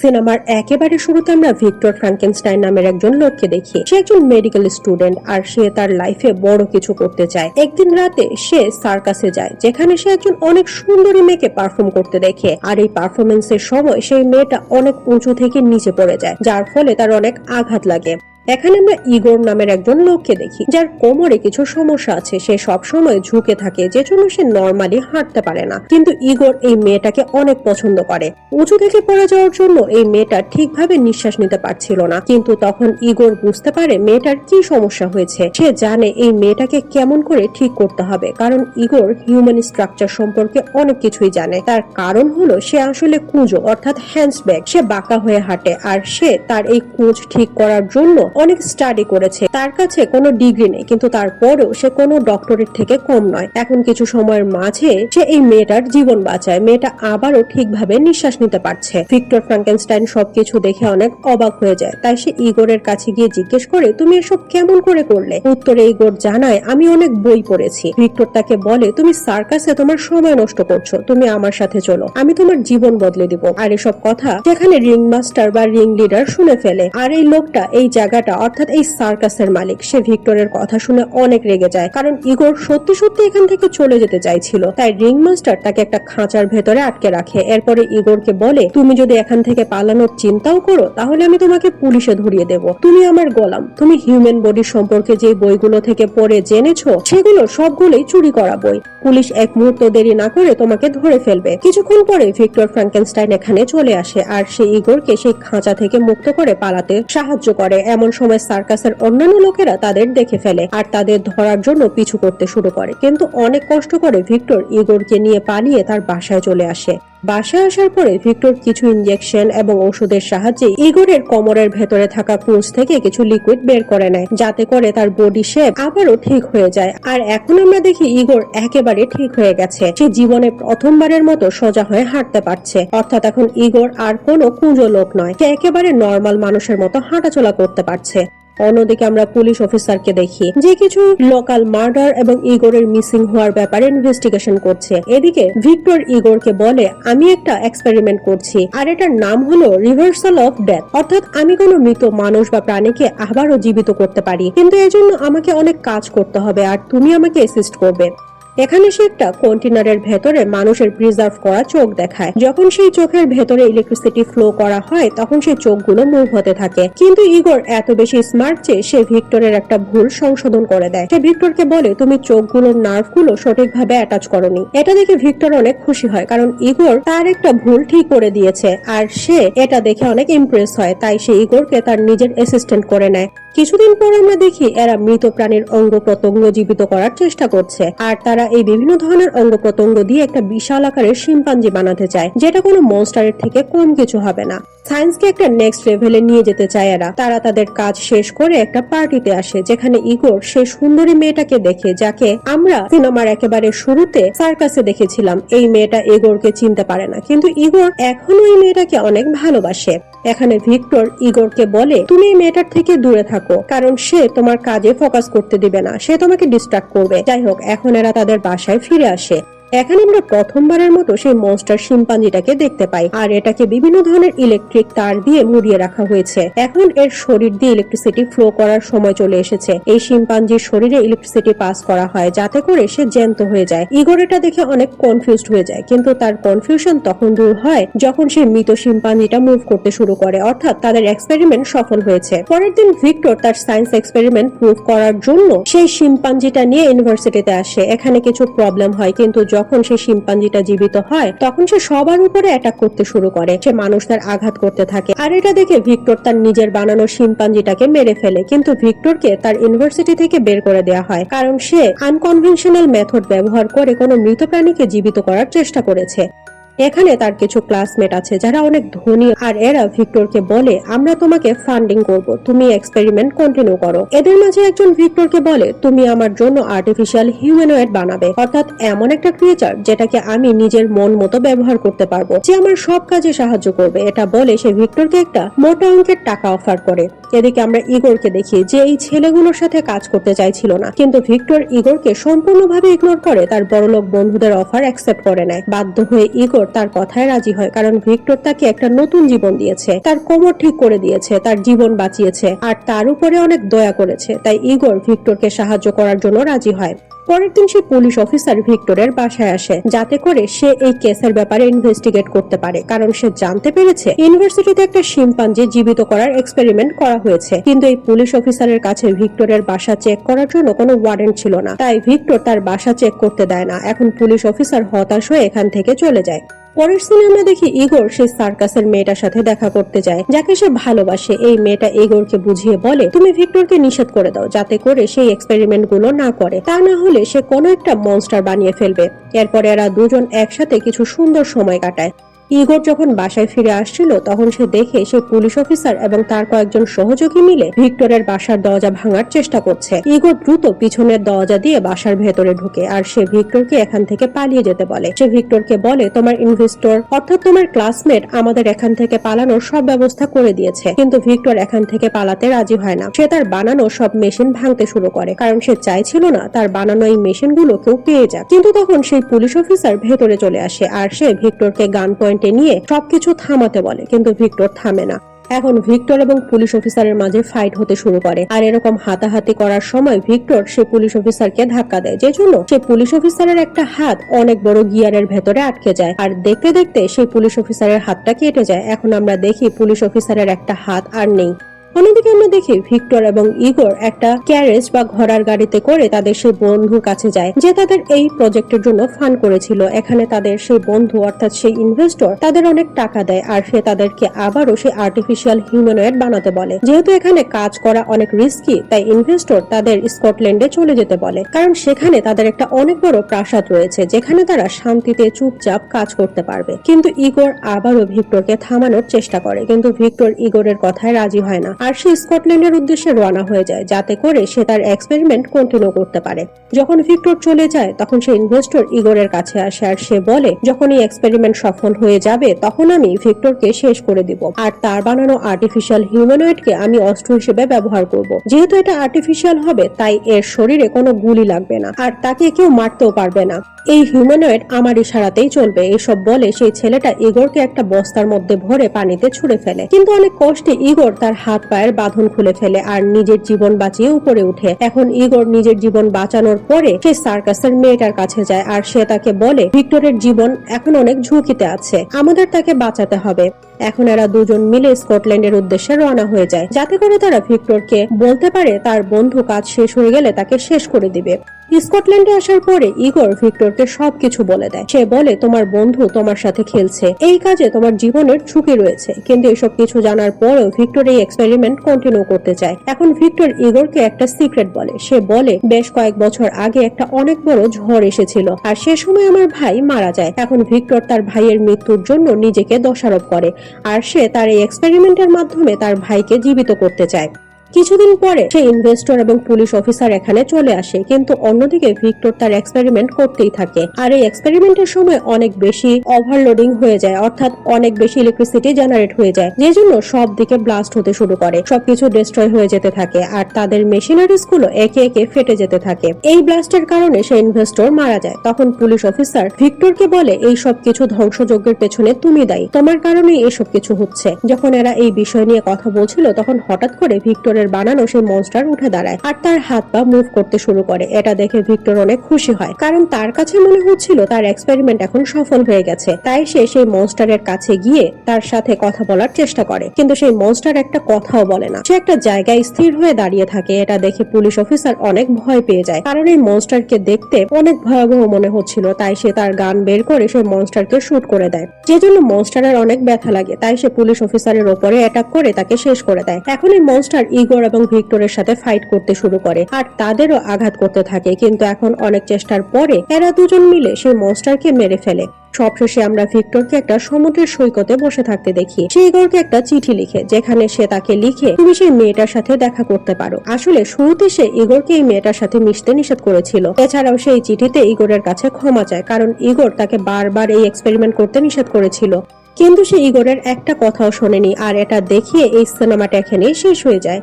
সিনেমার একেবারে শুরুতে আমরা ভিক্টর ফ্রাঙ্কেনস্টাইন নামের একজন লোককে দেখি। সে একজন মেডিকেল স্টুডেন্ট আর সে তার লাইফে বড় কিছু করতে চায়। একদিন রাতে সে সার্কাসে যায়, যেখানে সে একজন অনেক সুন্দরী মেয়েকে পারফর্ম করতে দেখে। আর এই পারফরমেন্সের সময় সেই মেয়েটা অনেক উঁচু থেকে নিচে পড়ে যায়, যার ফলে তার অনেক আঘাত লাগে। এখানে আমরা ইগোর নামের একজন লোককে দেখি, যার কোমরে কিছু সমস্যা আছে। সে সব সময় ঝুঁকে থাকে, যে জন্য সে নরমালি হাঁটতে পারে না। কিন্তু ইগোর এই মেয়েটাকে অনেক পছন্দ করে। উঁচু থেকে পড়ে যাওয়ার জন্য এই মেয়েটা ঠিকভাবে নিঃশ্বাস নিতে পারছিল না। কিন্তু তখন ইগোর বুঝতে পারে মেয়েটার কি সমস্যা হয়েছে। সে জানে এই মেয়েটাকে কেমন করে ঠিক করতে হবে, কারণ ইগোর হিউম্যান স্ট্রাকচার সম্পর্কে অনেক কিছুই জানে। তার কারণ হলো সে আসলে কুঁজো অর্থাৎ হ্যান্ডব্যাগ। সে বাঁকা হয়ে হাঁটে, আর সে তার এই কুঁজ ঠিক করার জন্য অনেক স্টাডি করেছে। তার কাছে কোনো ডিগ্রি নেই, কিন্তু তারপরেও সে কোনো ডক্টরের থেকে কম নয়। এখন কিছু সময়ের মাঝে সে এই মেয়েটার জীবন বাঁচায়। মেয়েটা আবারও ঠিকভাবে নিঃশ্বাস নিতে পারছে। ভিক্টর ফ্রাঙ্কেনস্টাইন সবকিছু দেখে অনেক অবাক হয়ে যায়। তাই সে ইগোরের কাছে গিয়ে জিজ্ঞেস করে, তুমি এসব কেমন করে করলে? উত্তরে ইগোর জানায়, আমি অনেক বই পড়েছি। ভিক্টর তাকে বলে, তুমি সার্কাসে তোমার সময় নষ্ট করছো, তুমি আমার সাথে চলো, আমি তোমার জীবন বদলে দিব। আর এসব কথা যেখানে রিং মাস্টার বা রিং লিডার শুনে ফেলে। আর এই লোকটা এই জায়গাটা অর্থাৎ এই সার্কাসের মালিক। সে ভিক্টরের কথা শুনে অনেক রেগে যায়, কারণ ইগোর সত্যি সত্যি এখান থেকে চলে যেতে চাইছিল। তাই রিং মাস্টার তাকে একটা খাঁচার ভেতরে আটকে রাখে। এরপরে ইগোরকে বলে, তুমি যদি এখান থেকে পালানোর চিন্তাও করো, তাহলে আমি তোমাকে পুলিশে ধরিয়ে দেব। তুমি আমার গোলাম। তুমি হিউম্যান বডি সম্পর্কে যে বইগুলো থেকে পড়ে জেনেছো, সেগুলো সবগুলোই চুরি করা বই। পুলিশ এক মুহূর্ত দেরি না করে তোমাকে ধরে ফেলবে। কিছুক্ষণ পরে ভিক্টর ফ্রাঙ্কেনস্টাইন এখানে চলে আসে, আর সে ইগোরকে সেই খাঁচা থেকে মুক্ত করে পালাতে সাহায্য করে। এমন সময় সার্কাসের অন্যান্য লোকেরা তাদের দেখে ফেলে আর তাদের ধরার জন্য পিছু করতে শুরু করে। কিন্তু অনেক কষ্ট করে ভিক্টর ইগোরকে নিয়ে পালিয়ে তার বাসায় চলে আসে। বাসায় আসার পরে ভিক্টর কিছু ইনজেকশন এবং ওষুধের সাহায্যে ইগোরের কোমরের ভেতরে থাকা কুঁজ থেকে কিছু লিকুইড বের করে নেয়, যাতে করে তার বডি শেপ আবারও ঠিক হয়ে যায়। আর এখন আমরা দেখি ইগোর একেবারে ঠিক হয়ে গেছে। সে জীবনে প্রথমবারের মতো সোজা হয়ে হাঁটতে পারছে। অর্থাৎ এখন ইগোর আর কোনো কুঁজো লোক নয়, সে একেবারে নর্মাল মানুষের মতো হাঁটাচলা করতে পারছে। অন্যদিকে আমরা পুলিশ অফিসারকে দেখি, যে কিছু লোকাল মার্ডার এবং ইগোরের মিসিং হওয়ার ব্যাপারে ইনভেস্টিগেশন করছে। এদিকে ভিক্টর ইগোরকে বলে, আমি একটা এক্সপেরিমেন্ট করছি, আর এটার নাম হলো রিভার্সাল অফ ডেথ। অর্থাৎ আমি কোনো মৃত মানুষ বা প্রাণীকে আবারও জীবিত করতে পারি, কিন্তু এর জন্য আমাকে অনেক কাজ করতে হবে, আর তুমি আমাকে অ্যাসিস্ট করবে। এখানে সে একটা কন্টেনারের ভেতরে মানুষের প্রিজার্ভ করা চোখ দেখায়। যখন সেই চোখের ভেতরে ইলেকট্রিসিটি ফ্লো করা হয়, তখন সেই চোখগুলো মুভ হতে থাকে। কিন্তু ইগোর এত বেশি স্মার্ট যে সে ভিক্টরের একটা ভুল সংশোধন করে দেয়। সে ভিক্টরকে বলে, তুমি চোখগুলোর নার্ভগুলো সঠিকভাবে অ্যাটাচ করোনি। এটা দেখে ভিক্টর অনেক খুশি হয়, কারণ ইগোর তার একটা ভুল ঠিক করে দিয়েছে। আর সে এটা দেখে অনেক ইমপ্রেস হয়। তাই সে ইগোরকে তার নিজের অ্যাসিস্ট্যান্ট করে নেয়। কিছুদিন পর আমরা দেখি এরা মৃত প্রাণীর অঙ্গ প্রত্যঙ্গ জীবিত করার চেষ্টা করছে, আর তারা এই বিভিন্ন ধরনের অঙ্গ প্রত্যঙ্গ দিয়ে একটা বিশাল আকারের শিম্পাঞ্জি বানাতে চায়, যেটা কোনো মনস্টারের থেকে কম কিছু হবে না। সায়েন্সকে একটা নেক্সট লেভেলে নিয়ে যেতে চায় এরা। তারা তাদের কাজ শেষ করে একটা পার্টিতে আসে, যেখানে ইগোর সেই সুন্দরী মেয়েটাকে দেখে, যাকে আমরা সিনেমার একেবারে শুরুতে সার্কাসে দেখেছিলাম। এই মেয়েটা ইগোরকে চিনতে পারে না, কিন্তু ইগোর এখনো এই মেয়েটাকে অনেক ভালোবাসে। এখানে ভিক্টর ইগোরকে বলে, তুমি এই মেয়েটার থেকে দূরে থাকো, কারণ সে তোমার কাজে ফোকাস করতে দিবে না, সে তোমাকে ডিস্ট্রাক্ট করবে। যাই হোক, এখন এরা তাদের বাসায় ফিরে আসে। এখানে আমরা প্রথমবারের মতো সেই মনস্টার শিম্পাঞ্জিটাকে দেখতে পাই, আর এটাকে বিভিন্ন ধরনের ইলেকট্রিক তার দিয়ে মুড়িয়ে রাখা হয়েছে। এখন এর শরীর দিয়ে ইলেকট্রিসিটি ফ্লো করার সময় চলে এসেছে। এই শিম্পাঞ্জির শরীরে ইলেকট্রিসিটি পাস করা হয়, যাতে করে সে জ্যান্ত হয়ে যায়। ইগোর এটা দেখে অনেক কনফিউজড হয়ে যায়, কিন্তু তার কনফিউশন তখন দূর হয় যখন সে মৃত শিম্পাঞ্জিটা মুভ করতে শুরু করে। অর্থাৎ তাদের এক্সপেরিমেন্ট সফল হয়েছে। পরের দিন ভিক্টর তার সায়েন্স এক্সপেরিমেন্ট প্রুভ করার জন্য সেই শিম্পাঞ্জিটা নিয়ে ইউনিভার্সিটিতে আসে। এখানে কিছু প্রবলেম হয়, কিন্তু যখন সে শিম্পাঞ্জিটা জীবিত হয়, তখন সে সবার উপরে অ্যাটাক করতে শুরু করে। সে মানুষদের আঘাত করতে থাকে, আর এটা দেখে ভিক্টর তার নিজের বানানো শিম্পাঞ্জিটাকে মেরে ফেলে। কিন্তু ভিক্টরকে তার ইউনিভার্সিটি থেকে বের করে দেওয়া হয়, কারণ সে আনকনভেনশনাল মেথড ব্যবহার করে কোনো মৃত প্রাণীকে জীবিত করার চেষ্টা করেছে। এখানে তার কিছু ক্লাসমেট আছে যারা অনেক ধনী, আর এরা ভিক্টরকে বলে, আমরা তোমাকে ফান্ডিং করব, তুমি এক্সপেরিমেন্ট কন্টিনিউ করো। এদের মাঝে একজন ভিক্টরকে বলে, তুমি আমার জন্য আর্টিফিশিয়াল হিউম্যানয়েড বানাবে, অর্থাৎ এমন একটা ক্রিয়েচার যেটাকে আমি নিজের মন মতো ব্যবহার করতে পারবো, যে আমার সব কাজে সাহায্য করবে। এটা বলে সে ভিক্টরকে একটা মোটা অঙ্কের টাকা অফার করে। এদিকে আমরা ইগোরকে দেখি যে এই ছেলেগুলোর সাথে কাজ করতে চাইছিল না, কিন্তু ভিক্টর ইগোরকে সম্পূর্ণভাবে ইগনোর করে তার বড়লোক বন্ধুদের অফার অ্যাকসেপ্ট করে নেয়। বাধ্য হয়ে ইগোর তার কথায় রাজি হয়, কারণ ভিক্টর তাকে একটা নতুন জীবন দিয়েছে, তার কোমর ঠিক করে দিয়েছে, তার জীবন বাঁচিয়েছে আর তার উপরে অনেক দয়া করেছে। তাই ইগোর ভিক্টরকে সাহায্য করার জন্য রাজি হয়। পরের দিন সে পুলিশ অফিসার ভিক্টরের বাসায় আসে, যাতে করে সে এই কেসের ব্যাপারে ইনভেস্টিগেট করতে পারে, কারণ সে জানতে পেরেছে ইউনিভার্সিটিতে একটা শিম্পাঞ্জি জীবিত করার এক্সপেরিমেন্ট করা হয়েছে। কিন্তু এই পুলিশ অফিসারের কাছে ভিক্টরের বাসা চেক করার জন্য কোনো ওয়ারেন্ট ছিল না, তাই ভিক্টর তার বাসা চেক করতে দেয় না। এখন পুলিশ অফিসার হতাশ হয়ে এখান থেকে চলে যায়। পরের সিনে আমরা দেখি ইগোর সেই সার্কাসের মেয়েটার সাথে দেখা করতে যায়, যাকে সে ভালোবাসে। এই মেয়েটা ইগোরকে বুঝিয়ে বলে, তুমি ভিক্টরকে নিষেধ করে দাও, যাতে করে সেই এক্সপেরিমেন্ট গুলো না করে, তা না হলে সে কোনো একটা মনস্টার বানিয়ে ফেলবে। এরপরে এরা দুজন একসাথে কিছু সুন্দর সময় কাটায়। ইগোর যখন বাসায় ফিরে আসছিল, তখন সে দেখে সে পুলিশ অফিসার এবং তার কয়েকজন সহযোগী মিলে ভিক্টরের বাসার দরজা ভাঙার চেষ্টা করছে। ইগোর দ্রুত পিছনের দরজা দিয়ে বাসার ভেতরে ঢুকে আর সে ভিক্টরকে এখান থেকে পালিয়ে যেতে বলে। সে ভিক্টরকে বলে, তোমার ইনভেস্টর অর্থাৎ তোমার ক্লাসমেট আমাদের এখান থেকে পালানোর সব ব্যবস্থা করে দিয়েছে। কিন্তু ভিক্টর এখান থেকে পালাতে রাজি হয় না। সে তার বানানো সব মেশিন ভাঙতে শুরু করে, কারণ সে চাইছিল না তার বানানো এই মেশিন গুলো কেউ পেয়ে যাক। কিন্তু তখন সেই পুলিশ অফিসার ভেতরে চলে আসে আর সে ভিক্টরকে গান পয়েন্ট নিয়ে সবকিছু থামাতে বলে, কিন্তু ভিক্টর থামে না। এখন ভিক্টর এবং পুলিশ অফিসারের মাঝে ফাইট হতে শুরু করে, আর এরকম হাতাহাতি করার সময় ভিক্টর সে পুলিশ অফিসারকে ধাক্কা দেয়, যে জন্য সে পুলিশ অফিসারের একটা হাত অনেক বড় গিয়ারের ভেতরে আটকে যায়। আর দেখতে দেখতে সেই পুলিশ অফিসারের হাতটা কেটে যায়। এখন আমরা দেখি পুলিশ অফিসারের একটা হাত আর নেই। অন্যদিকে আমরা দেখি ভিক্টর এবং ইগোর একটা ক্যারেজ বা ঘোড়ার গাড়িতে করে তাদের সেই বন্ধুর কাছে যায়, যে তাদের এই প্রজেক্টের জন্য ফান্ড করেছিল। এখানে তাদের সেই বন্ধু অর্থাৎ সেই ইনভেস্টর তাদের অনেক টাকা দেয়, আর সে তাদেরকে আবারও সেই আর্টিফিশিয়াল হিউম্যানয়েড বানাতে বলে। যেহেতু এখানে কাজ করা অনেক রিস্কি, তাই ইনভেস্টর তাদের স্কটল্যান্ডে চলে যেতে বলে, কারণ সেখানে তাদের একটা অনেক বড় প্রাসাদ রয়েছে, যেখানে তারা শান্তিতে চুপচাপ কাজ করতে পারবে। কিন্তু ইগোর আবারও ভিক্টরকে থামানোর চেষ্টা করে, কিন্তু ভিক্টর ইগোরের কথায় রাজি হয় না, আর সে স্কটল্যান্ডের উদ্দেশ্যে রওনা হয়ে যায়, যাতে করে সে তার এক্সপেরিমেন্ট কন্টিনিউ করতে পারে। যখন ভিক্টর চলে যায়, তখন সে ইনভেস্টর ইগোরের কাছে আসে আর সে বলে, যখন এই এক্সপেরিমেন্ট সফল হয়ে যাবে তখন আমি ভিক্টরকে শেষ করে দিব, আর তার বানানো আর্টিফিশিয়াল হিউম্যানয়েডকে আমি অস্ত্র হিসেবে ব্যবহার করব। যেহেতু এটা আর্টিফিশিয়াল হবে, তাই এর শরীরে কোনো গুলি লাগবে না, আর তাকে কেউ মারতেও পারবে না। এই হিউম্যানয়েড আমার ইশারাতেই চলবে। এসব বলে সেই ছেলেটা ইগোরকে একটা বস্তার মধ্যে ভরে পানিতে ছুঁড়ে ফেলে, কিন্তু অনেক কষ্টে ইগোর তার হাত পায়ের বাঁধন খুলে ফেলে আর নিজের জীবন বাঁচিয়ে উপরে উঠে। এখন ইগোর নিজের জীবন বাঁচানোর পরে সে সার্কাসের মেয়েটার কাছে যায়, আর সে তাকে বলে, ভিক্টরের জীবন এখন অনেক ঝুঁকিতে আছে, আমাদের তাকে বাঁচাতে হবে। এখন এরা দুজন মিলে স্কটল্যান্ডের উদ্দেশ্যে রওনা হয়ে যায়, যাতে করে তারা ভিক্টরকে বলতে পারে তার বন্ধু কাজ শেষ হয়ে গেলে তাকে শেষ করে দিবে। স্কটল্যান্ডে আসার পরে ইগোর ভিক্টরকে সবকিছু বলে দেয়। সে বলে, তোমার বন্ধু তোমার সাথে খেলছে, এই কাজে তোমার জীবনের ঝুঁকি রয়েছে। কিন্তু এসব কিছু জানার পরেও ভিক্টর এই এক্সপেরিমেন্ট কন্টিনিউ করতে চায়। এখন ভিক্টর ইগোরকে একটা সিক্রেট বলে। সে বলে, বেশ কয়েক বছর আগে একটা অনেক বড় ঝড় এসেছিল, আর সে সময় আমার ভাই মারা যায়। এখন ভিক্টর তার ভাইয়ের মৃত্যুর জন্য নিজেকে দোষারোপ করে, আর সে তার এই এক্সপেরিমেন্টের মাধ্যমে তার ভাইকে জীবিত করতে চায়। কিছুদিন পরে সেই ইনভেস্টর এবং পুলিশ অফিসার এখানে চলে আসে, কিন্তু অন্যদিকে ভিক্টর তার এক্সপেরিমেন্ট করতেই থাকে। আর এই এক্সপেরিমেন্টের সময় অনেক বেশি ওভারলোডিং হয়ে যায়, অর্থাৎ অনেক বেশি ইলেকট্রিসিটি জেনারেট হয়ে যায়, যে জন্য সব দিকে ব্লাস্ট হতে শুরু করে, সবকিছু ডিস্ট্রয় হয়ে যেতে থাকে, আর তাদের মেশিনারিজ গুলো একে একে ফেটে যেতে থাকে। এই ব্লাস্টের কারণে সেই ইনভেস্টর মারা যায়। তখন পুলিশ অফিসার ভিক্টরকে বলে, এই সব কিছু ধ্বংসযজ্ঞের পেছনে তুমি দায়ী, তোমার কারণেই এসব কিছু হচ্ছে। যখন এরা এই বিষয় নিয়ে কথা বলছিল, তখন হঠাৎ করে ভিক্টর বানানো সেই মনস্টার উঠে দাঁড়ায় আর তার হাত পা মুভ করতে শুরু করে। এটা দেখে ভিক্টর অনেক খুশি হয়, কারণ তার কাছে মনে হচ্ছিল তার এক্সপেরিমেন্ট এখন সফল হয়ে গেছে। তাই সে সেই মনস্টারের কাছে গিয়ে তার সাথে কথা বলার চেষ্টা করে, কিন্তু সেই মনস্টার একটা কথাও বলে না। সে একটা জায়গায় স্থির হয়ে দাঁড়িয়ে থাকে। এটা দেখে পুলিশ অফিসার অনেক ভয় পেয়ে যায়, কারণ এই মনস্টারকে দেখতে অনেক ভয়াবহ মনে হচ্ছিল। তাই সে তার গান বের করে সেই মনস্টারকে শুট করে দেয়, যে জন্য মনস্টারের অনেক ব্যথা লাগে। তাই সে পুলিশ অফিসারের ওপরে অ্যাটাক করে তাকে শেষ করে দেয়। এখন এই মনস্টার ইগোর এবং ভিক্টরের সাথে ফাইট করতে শুরু করে, আর তাদেরও আঘাত করতে থাকে। কিন্তু এখন অনেক চেষ্টার পরে এরা দুজন মিলে সেই মনস্টারকে মেরে ফেলে। সবশেষে আমরা ভিক্টরকে একটা সমুদ্রের সৈকতে বসে থাকতে দেখি। সে ইগরকে একটা চিঠি লিখে, যেখানে সে তাকে লিখে তুমি সেই মেয়েটার সাথে দেখা করতে পারো। আসলে শুরুতে সে ইগরকে এই মেয়েটার সাথে মিশতে নিষেধ করেছিল। এছাড়াও সেই চিঠিতে ইগরের কাছে ক্ষমা চায়, কারণ ইগর তাকে বারবার এই এক্সপেরিমেন্ট করতে নিষেধ করেছিল। কিন্তু সে ইগরের একটা কথাও শোনেনি, আর এটা দেখিয়ে এই সিনেমাটা এখানেই শেষ হয়ে যায়।